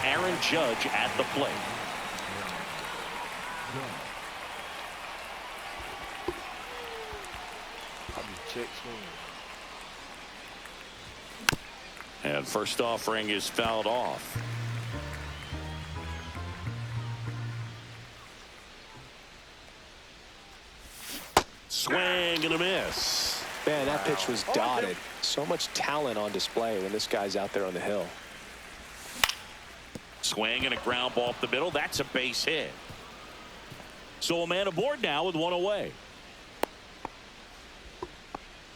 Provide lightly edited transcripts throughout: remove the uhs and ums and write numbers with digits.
Aaron Judge at the plate. And first offering is fouled off. Swing and a miss. Man, that pitch was dotted. So much talent on display when this guy's out there on the hill. Swing and a ground ball up the middle. That's a base hit. So a man aboard now with one away.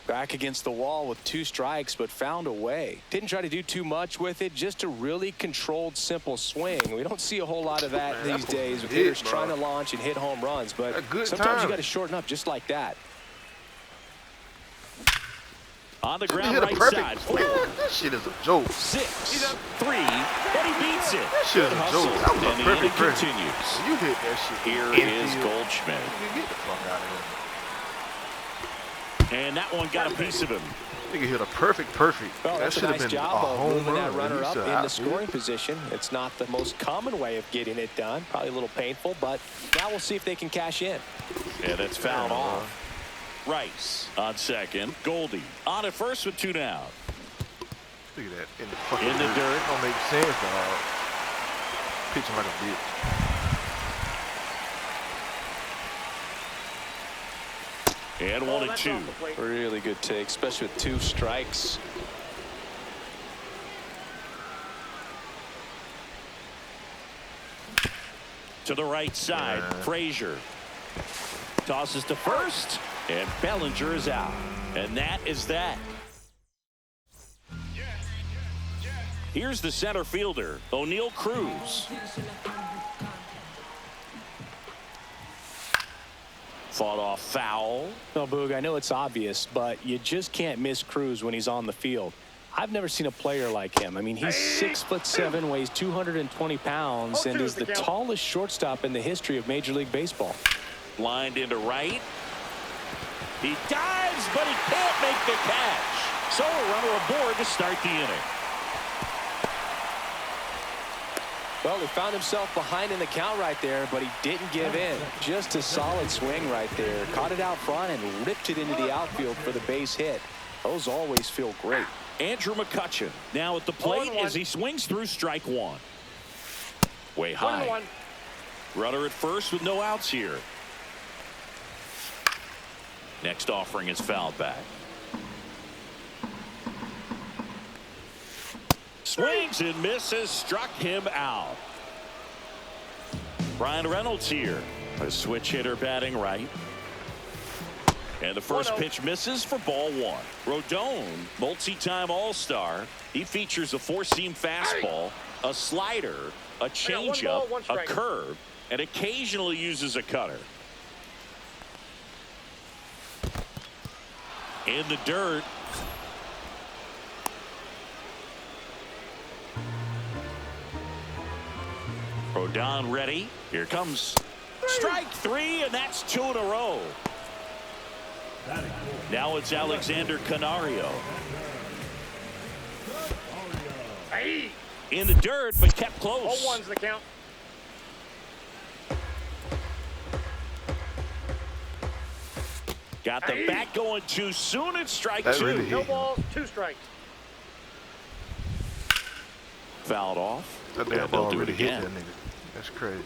Back against the wall with 2 strikes, but found a way. Didn't try to do too much with it. Just a really controlled, simple swing. We don't see a whole lot of that these days with hitters trying to launch and hit home runs. But sometimes you got to shorten up just like that. On the ground right side. That shit is a joke. 6, 3, and he beats it. That shit is a joke. That was a perfect continues. You hit that shit. Here is Goldschmidt. Get the fuck out of here. And that one got a piece of him. I think he hit a perfect. Well, that that's should a have nice been job of moving that run. runner up into scoring position. It's not the most common way of getting it done. Probably a little painful, but now we'll see if they can cash in. Yeah, that's fouled off. Rice on second. Goldie on at first with 2 down. Look at that. In the dirt. Don't make sense, dog. Pitching like a bitch. And 1 and 2. Really good take, especially with 2 strikes. To the right side, Frazier tosses to first, and Bellinger is out. And that is that. Here's the center fielder, O'Neal Cruz. Fought off foul. No, Boog, I know it's obvious, but you just can't miss Cruz when he's on the field. I've never seen a player like him. I mean, he's 6'7", weighs 220 pounds, and is the tallest shortstop in the history of Major League Baseball. Lined into right. He dives, but he can't make the catch. So a runner aboard to start the inning. Well, he found himself behind in the count right there, but he didn't give in. Just a solid swing right there. Caught it out front and ripped it into the outfield for the base hit. Those always feel great. Andrew McCutchen now at the plate as he swings through strike 1. Way high. Runner at first with no outs here. Next offering is fouled back. Swings and misses, struck him out. Brian Reynolds here, a switch hitter batting right. And the first pitch misses for ball 1. Rodon, multi-time All-Star. He features a 4-seam fastball, a slider, a changeup, a curve, and occasionally uses a cutter. In the dirt. Rodon ready. Here comes strike 3, and that's 2 in a row. Now it's Alexander Canario. In the dirt, but kept close. 0-1's the count. Got the bat going too soon. It's strike 2. Really No balls, 2 strikes. Fouled off. That damn ball really hit that nigga. That's crazy.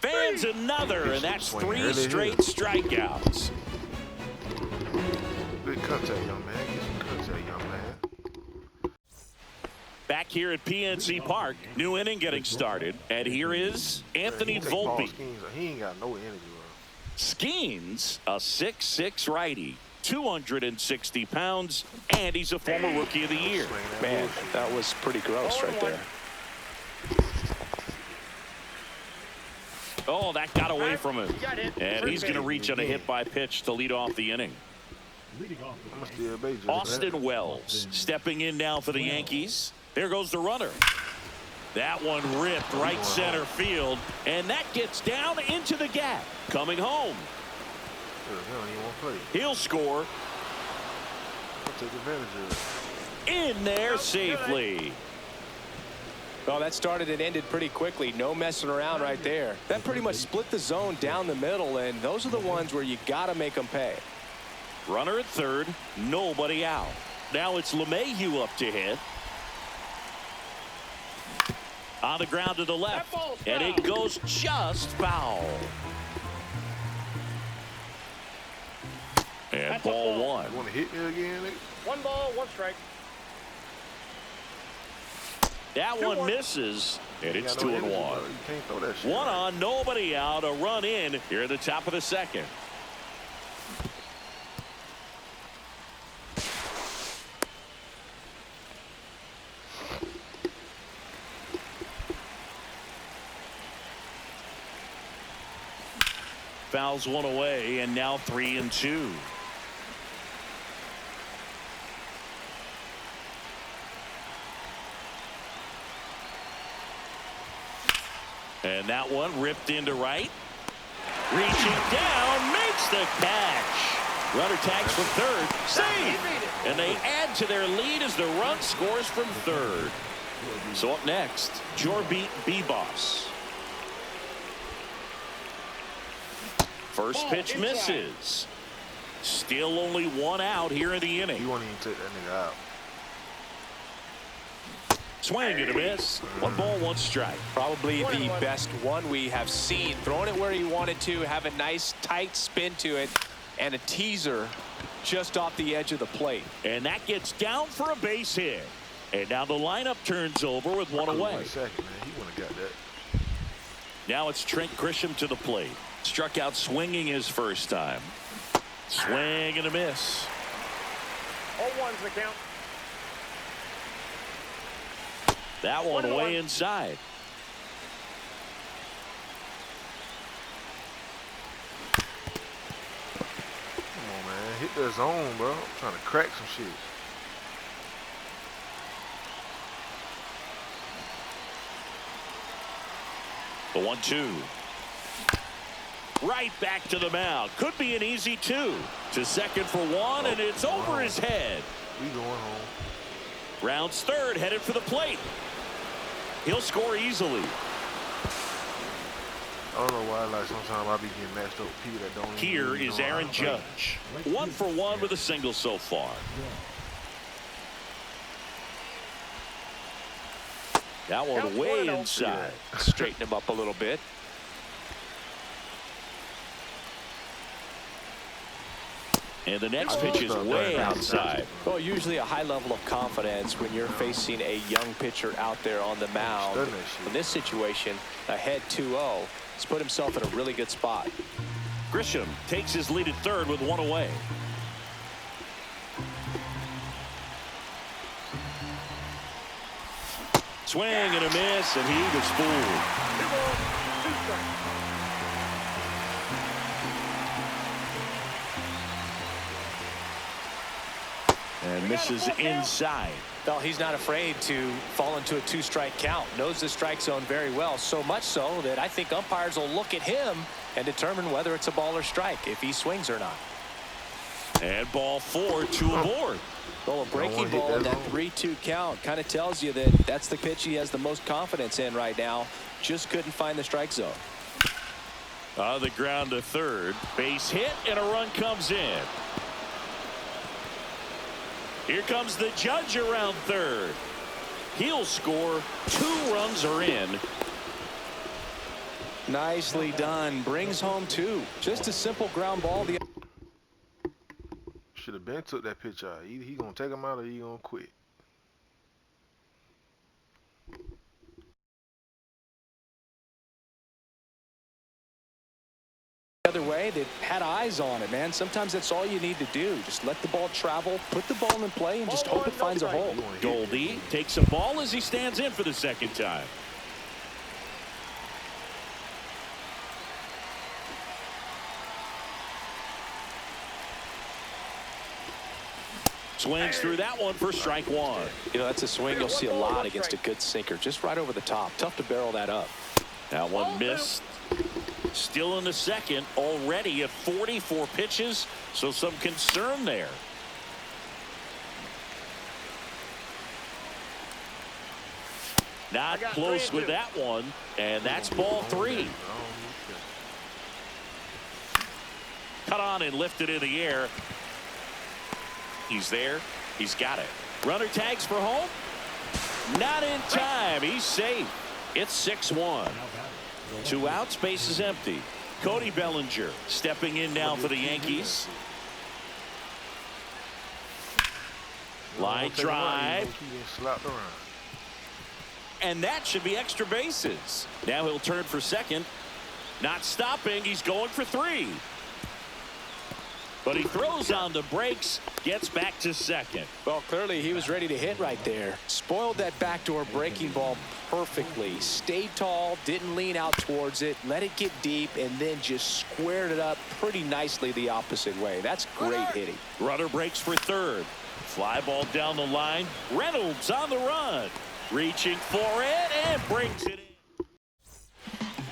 Fans another, and that's 3 straight strikeouts. Good contact, young man. Get some contact, young man. Back here at PNC Park, new inning getting started, and here is Anthony Volpe. He ain't got no energy, bro. Skeens, a 6'6" righty, 260 pounds, and he's a former Rookie of the Year. Man, that was pretty gross right there. Oh, that got away from him. And he's going to reach on a hit by pitch to lead off the inning. Austin Wells stepping in now for the Yankees. There goes the runner. That one ripped right center field, and that gets down into the gap. Coming home. He'll score. Take advantage of it. In there safely. Well, that started and ended pretty quickly. No messing around right there. That pretty much split the zone down the middle, and those are the ones where you got to make them pay. Runner at third, nobody out. Now it's LeMahieu up to hit. On the ground to the left, and it goes just foul. And ball one. You want to hit me again, nigga? 1 ball, 1 strike. That one misses, and it's 2-1. You can't throw that shit. One on, nobody out. A run in here at the top of the second. Fouls one away, and now 3-2. And that one ripped into right. Reaching down, makes the catch. Runner tags from third. Save! And they add to their lead as the run scores from third. So up next, Jorbeat B-Boss. First pitch misses. Still only one out here in the inning. You won't even take that nigga out. Swing and a miss. 1 ball, 1 strike. Probably the best one we have seen. Throwing it where he wanted to, have a nice tight spin to it, and a teaser just off the edge of the plate. And that gets down for a base hit. And now the lineup turns over with one away. Second, man. He wouldn't have got that. Now it's Trent Grisham to the plate. Struck out swinging his first time. Swing and a miss. 0-1's the count. That one way inside. Come on, man. Hit that zone, bro. I'm trying to crack some shit. The 1-2. Right back to the mound. Could be an easy 2. To second for 1, and it's over his head. We going home. Rounds third, headed for the plate. He'll score easily. I don't know why, like, sometimes I be getting matched up with people that don't even Here really is know how Aaron to play. Judge. 1 for 1 with a single so far. That one way inside. Straighten him up a little bit. And the next pitch is way outside. Well, usually a high level of confidence when you're facing a young pitcher out there on the mound. In this situation, ahead 2-0, he's put himself in a really good spot. Grisham takes his lead at third with 1 away. Swing and a miss, and he was fooled. 2 balls, 2 strikes. And misses inside. Well, he's not afraid to fall into a 2-strike count. Knows the strike zone very well, so much so that I think umpires will look at him and determine whether it's a ball or strike, if he swings or not. And ball 4, 2 aboard. Well, a breaking ball in that 3-2 count kind of tells you that that's the pitch he has the most confidence in right now. Just couldn't find the strike zone. On the ground to third. Base hit, and a run comes in. Here comes the Judge around third. He'll score. 2 runs are in. Nicely done. Brings home 2. Just a simple ground ball. Should have been took that pitch out. Either he gonna take him out or he gonna quit. Other way, they had eyes on it, man. Sometimes that's all you need to do. Just let the ball travel, put the ball in play, and just hope it finds a hole. Goldie takes a ball as he stands in for the second time. Swings through that one for strike 1. You know, that's a swing you'll see a lot against a good sinker. Just right over the top. Tough to barrel that up. That one missed. Still in the second, already at 44 pitches, so some concern there. Not close with that one, and that's ball 3. Cut on and lifted in the air. He's there. He's got it. Runner tags for home. Not in time. He's safe. It's 6-1. 2 outs, base is empty. Cody Bellinger stepping in now for the Yankees. Line drive. And that should be extra bases. Now he'll turn for second. Not stopping. He's going for 3. But he throws on the brakes, gets back to second. Well, clearly he was ready to hit right there. Spoiled that backdoor breaking ball perfectly. Stayed tall, didn't lean out towards it, let it get deep, and then just squared it up pretty nicely the opposite way. That's great hitting. Runner breaks for third. Fly ball down the line. Reynolds on the run. Reaching for it and brings it in.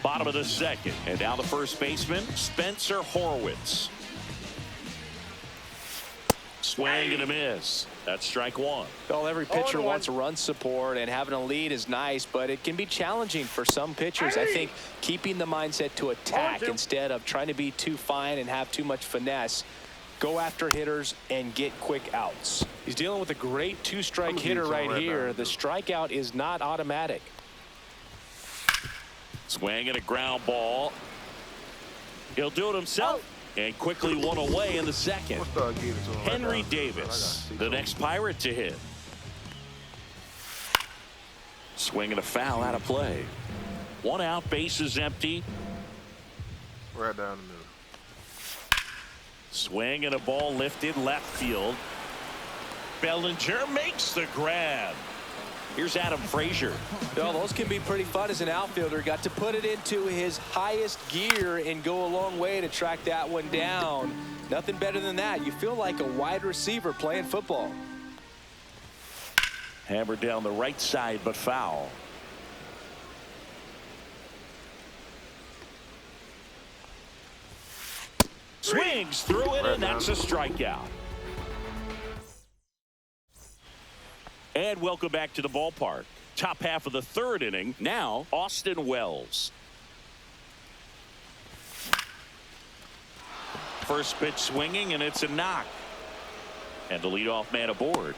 Bottom of the second. And now the first baseman, Spencer Horwitz. Swing and a miss. That's strike 1. Well, every pitcher wants run support, and having a lead is nice, but it can be challenging for some pitchers. I think keeping the mindset to attack instead of trying to be too fine and have too much finesse. Go after hitters and get quick outs. He's dealing with a great 2-strike hitter right here. The strikeout is not automatic. Swing and a ground ball. He'll do it himself. And quickly one away in the second. Henry Davis, the next Pirate to hit. Swing and a foul out of play. 1 out, bases empty. Right down the middle. Swing and a ball lifted left field. Bellinger makes the grab. Here's Adam Frazier. Well, those can be pretty fun as an outfielder. Got to put it into his highest gear and go a long way to track that one down. Nothing better than that. You feel like a wide receiver playing football. Hammered down the right side, but foul. Swings through it, and that's a strikeout. And welcome back to the ballpark. Top half of the 3rd inning. Now, Austin Wells. First pitch swinging, and it's a knock. And the leadoff man aboard.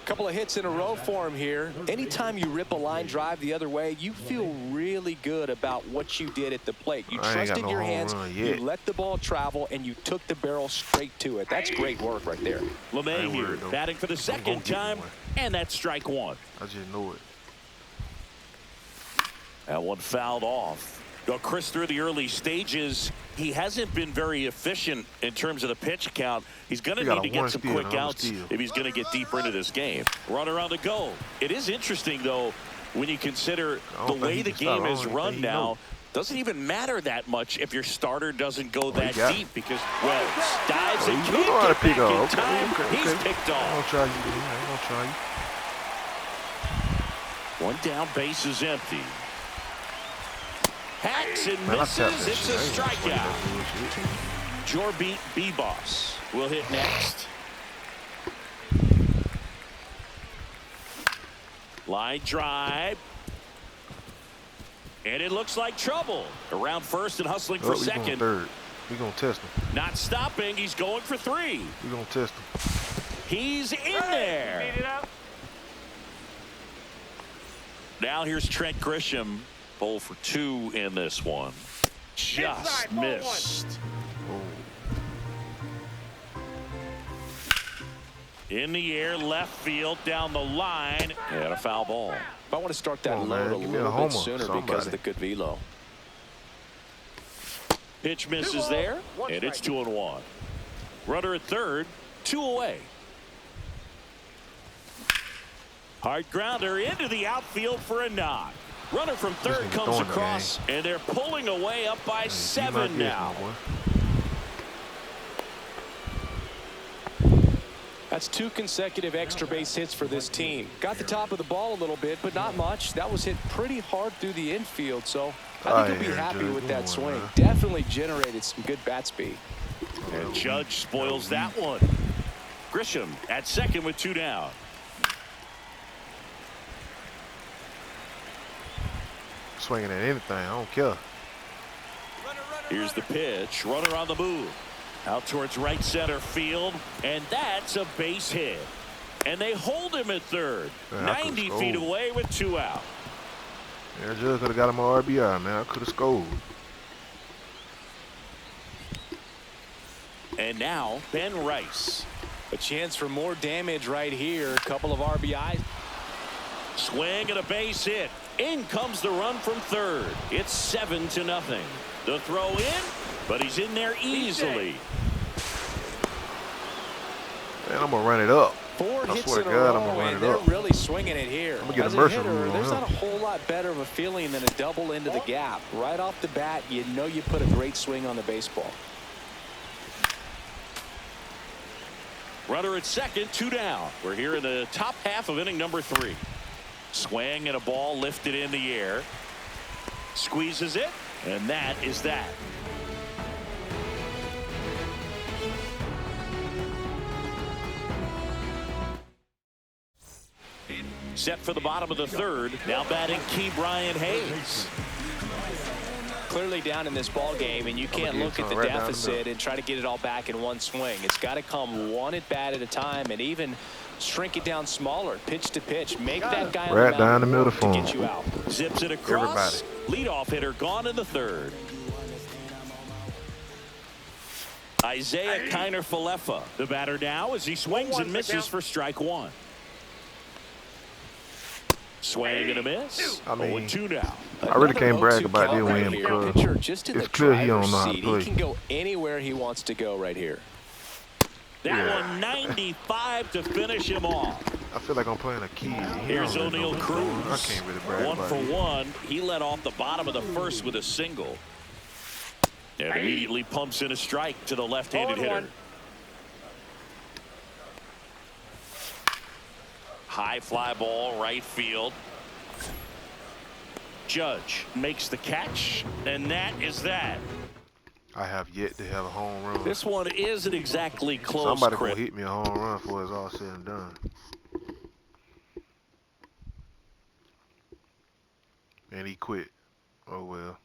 Couple of hits in a row for him here. Anytime you rip a line drive the other way, you feel really good about what you did at the plate. You trusted your hands, you let the ball travel, and you took the barrel straight to it. That's great work right there. LeMahieu batting for the second time, and that's strike 1. I just know it. That one fouled off. Well, Chris, through the early stages, he hasn't been very efficient in terms of the pitch count. He's going to need to get some quick outs if he's going to get deeper into this game. Runner on the go. It is interesting, though, when you consider the way the game is run now. Doesn't even matter that much if your starter doesn't go that deep because Wells dives and can't get back in time. He's picked off. I'm gonna try you. I'm gonna try you. 1 down, base is empty. Hacks and misses. It's a strikeout. Jorbeat B-Boss will hit next. Line drive. And it looks like trouble. Around first and hustling for second. We're going to test him. Not stopping. He's going for 3. We're going to test him. He's in there. Now here's Trent Grisham. 0 for 2 in this one. Just missed. In the air, left field, down the line, and a foul ball. I want to start that load a little bit sooner because of the good velo. Pitch misses there, and it's 2-1. Runner at third, 2 away. Hard grounder into the outfield for a knock. Runner from third comes across, and they're pulling away up by 7 now. That's 2 consecutive extra base hits for this team. Got the top of the ball a little bit, but not much. That was hit pretty hard through the infield, so I think he'll be happy with that swing. Definitely generated some good bat speed. And Judge spoils that one. Grisham at second with 2 down. swinging at anything. I don't care. Here's the pitch. Runner on the move. Out towards right center field. And that's a base hit. And they hold him at third. Man, 90 feet away with 2 out. Yeah, just could have got him an RBI, man. I could have scored. And now Ben Rice. A chance for more damage right here. A couple of RBIs. Swing and a base hit. In comes the run from third. It's 7-0. The throw in, but he's in there easily. Man, I'm gonna run it up. 4 I hits swear in to a God, row, I'm gonna run and it they're up. really swinging it here. I'm gonna get As a mercy hitter, rule on there's him. not a whole lot better of a feeling than a double into the gap. Right off the bat, you know you put a great swing on the baseball. Runner at second, 2 down. We're here in the top half of inning number 3. Swing and a ball lifted in the air. Squeezes it, and that is that. Set for the bottom of the third. Now batting Key Brian Hayes. Clearly down in this ball game, and you can't look at the deficit and try to get it all back in one swing. It's got to come one at bat at a time, and even shrink it down smaller, pitch to pitch. Make that guy on the mound down the middle to for get him. you out. Zips it across. Leadoff hitter gone in the third. Isaiah Kiner-Falefa, the batter now as he swings and misses for strike 1. Swing and a miss. I mean, 0-2 now. I really can't brag about this win Pitcher because just in it's the clear he don't driver's know how to seat. play. He can go anywhere he wants to go right here. That one 95 to finish him off. I feel like I'm playing a key. Here's O'Neal Cruz. I can't really brag 1 about for it. 1. He led off the bottom of the first with a single. And immediately pumps in a strike to the left-handed hitter. High fly ball, right field. Judge makes the catch, and that is that. I have yet to have a home run. This one isn't exactly close. Somebody gonna hit me a home run before it's all said and done. And he quit. Oh well.